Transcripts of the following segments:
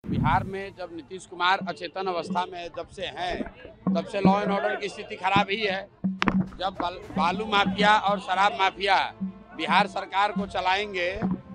बिहार में जब नीतीश कुमार अचेतन अवस्था में जब से हैं, तब से लॉ एंड ऑर्डर की स्थिति खराब ही है। जब बालू माफिया और शराब माफिया बिहार सरकार को चलाएंगे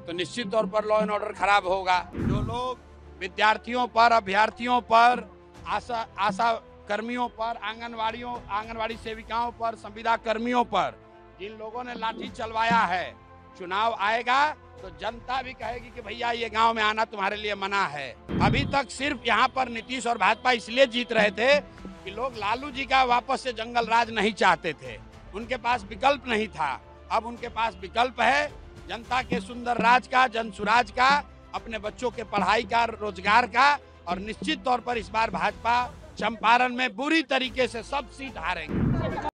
तो निश्चित तौर पर लॉ एंड ऑर्डर खराब होगा। जो लोग विद्यार्थियों पर, अभ्यर्थियों पर, आशा कर्मियों पर, आंगनवाड़ी सेविकाओं पर, संविदा कर्मियों पर जिन लोगों ने लाठी चलवाया है, चुनाव आएगा तो जनता भी कहेगी कि भैया ये गांव में आना तुम्हारे लिए मना है। अभी तक सिर्फ यहाँ पर नीतीश और भाजपा इसलिए जीत रहे थे कि लोग लालू जी का वापस से जंगल राज नहीं चाहते थे, उनके पास विकल्प नहीं था। अब उनके पास विकल्प है जनता के सुंदर राज का, जन सुराज का, अपने बच्चों के पढ़ाई का, रोजगार का। और निश्चित तौर पर इस बार भाजपा चंपारण में बुरी तरीके से सब सीट हारेंगे।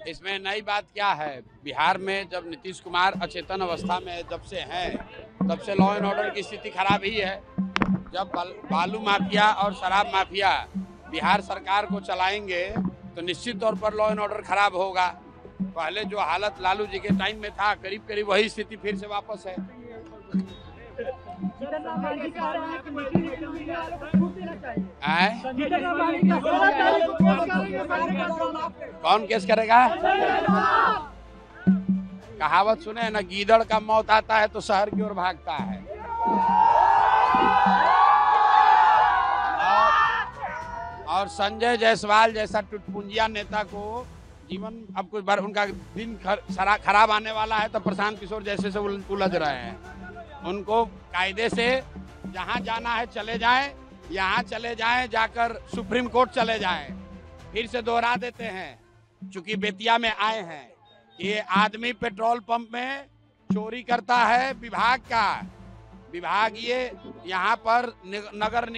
इसमें नई बात क्या है, बिहार में जब नीतीश कुमार अचेतन अवस्था में जब से हैं, तब से लॉ एंड ऑर्डर की स्थिति खराब ही है। जब बालू माफिया और शराब माफिया बिहार सरकार को चलाएंगे तो निश्चित तौर पर लॉ एंड ऑर्डर खराब होगा। पहले जो हालत लालू जी के टाइम में था, करीब करीब वही स्थिति फिर से वापस है। कौन केस करेगा? कहावत सुने ना, गीदड़ का मौत आता है तो शहर की ओर भागता है। और संजय जायसवाल जैसा टुटपुंजिया नेता को जीवन अब कुछ बार उनका दिन खराब आने वाला है तो प्रशांत किशोर जैसे से उलझ रहे हैं। उनको कायदे से जहां जाना है चले जाएं, यहाँ चले जाएं, जाकर सुप्रीम कोर्ट चले जाएं। फिर से दोहरा देते हैं, चूंकि बेतिया में आए हैं, ये आदमी पेट्रोल पंप में चोरी करता है विभाग ये यहाँ पर नगर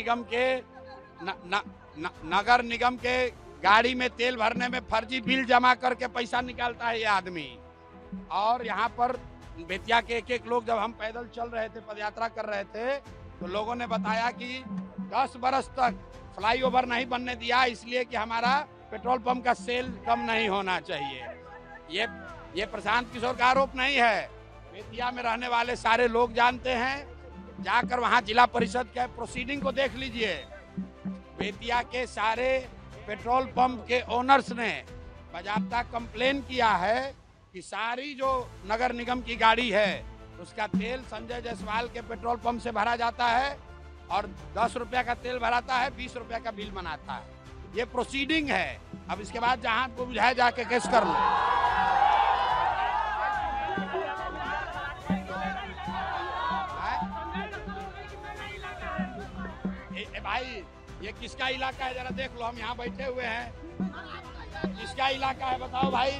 निगम के गाड़ी में तेल भरने में फर्जी बिल जमा करके पैसा निकालता है ये आदमी। और यहाँ पर बेतिया के एक लोग, जब हम पैदल चल रहे थे, पदयात्रा कर रहे थे, तो लोगों ने बताया कि 10 बरस तक फ्लाईओवर नहीं बनने दिया, इसलिए कि हमारा पेट्रोल पंप का सेल कम नहीं होना चाहिए। ये प्रशांत किशोर का आरोप नहीं है, बेतिया में रहने वाले सारे लोग जानते हैं। जाकर वहां जिला परिषद के प्रोसीडिंग को देख लीजिए। बेतिया के सारे पेट्रोल पंप के ओनर्स ने बाकायदा कंप्लेन किया है कि सारी जो नगर निगम की गाड़ी है उसका तेल संजय जायसवाल के पेट्रोल पंप से भरा जाता है और 10 रुपया का तेल भराता है, 20 रुपया का बिल बनाता है। ये प्रोसीडिंग है। अब इसके बाद जहां को बुझाए जाके केस कर लो। भाई ये किसका इलाका है जरा देख लो, हम यहाँ बैठे हुए हैं। किसका इलाका है बताओ भाई?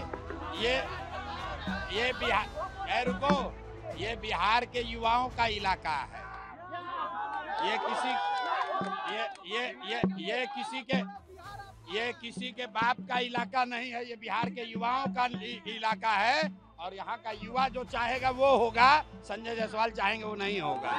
ये बिहार, रुको, ये बिहार के युवाओं का इलाका है। ये किसी के बाप का इलाका नहीं है, ये बिहार के युवाओं का इलाका है। और यहाँ का युवा जो चाहेगा वो होगा, संजय जायसवाल चाहेंगे वो नहीं होगा।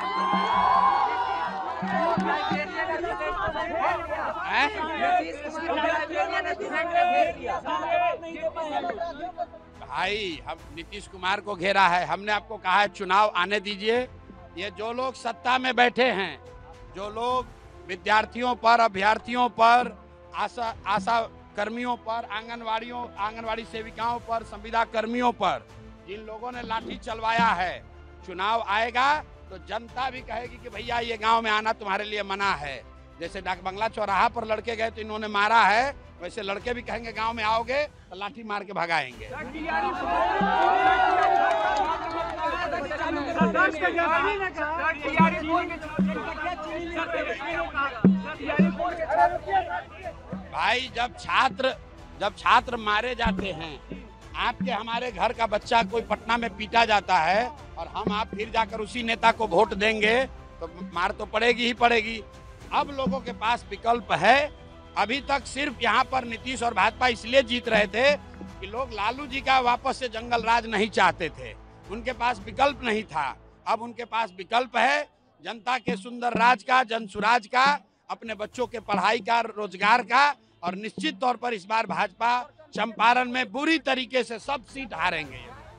भाई हम नीतीश कुमार को घेरा है, हमने आपको कहा है चुनाव आने दीजिए। ये जो लोग सत्ता में बैठे हैं, जो लोग विद्यार्थियों पर, अभ्यर्थियों पर, आशा कर्मियों पर, आंगनवाड़ी सेविकाओं पर, संविदा कर्मियों पर जिन लोगों ने लाठी चलवाया है, चुनाव आएगा तो जनता भी कहेगी कि भैया ये गांव में आना तुम्हारे लिए मना है। जैसे डाक बंगला चौराहा पर लड़के गए तो इन्होंने मारा है, वैसे लड़के भी कहेंगे गांव में आओगे तो लाठी मार के भगाएंगे। भाई जब छात्र मारे जाते हैं, आपके हमारे घर का बच्चा कोई पटना में पीटा जाता है और आप फिर जाकर उसी नेता को वोट देंगे तो मार तो पड़ेगी ही पड़ेगी। अब लोगों के पास विकल्प है। अभी तक सिर्फ यहाँ पर नीतीश और भाजपा इसलिए जीत रहे थे कि लोग लालू जी का वापस से जंगल राज नहीं चाहते थे, उनके पास विकल्प नहीं था। अब उनके पास विकल्प है जनता के सुंदर राज का, जन सुराज का, अपने बच्चों के पढ़ाई का, रोजगार का। और निश्चित तौर पर इस बार भाजपा चंपारण में बुरी तरीके से सब सीट हारेंगे।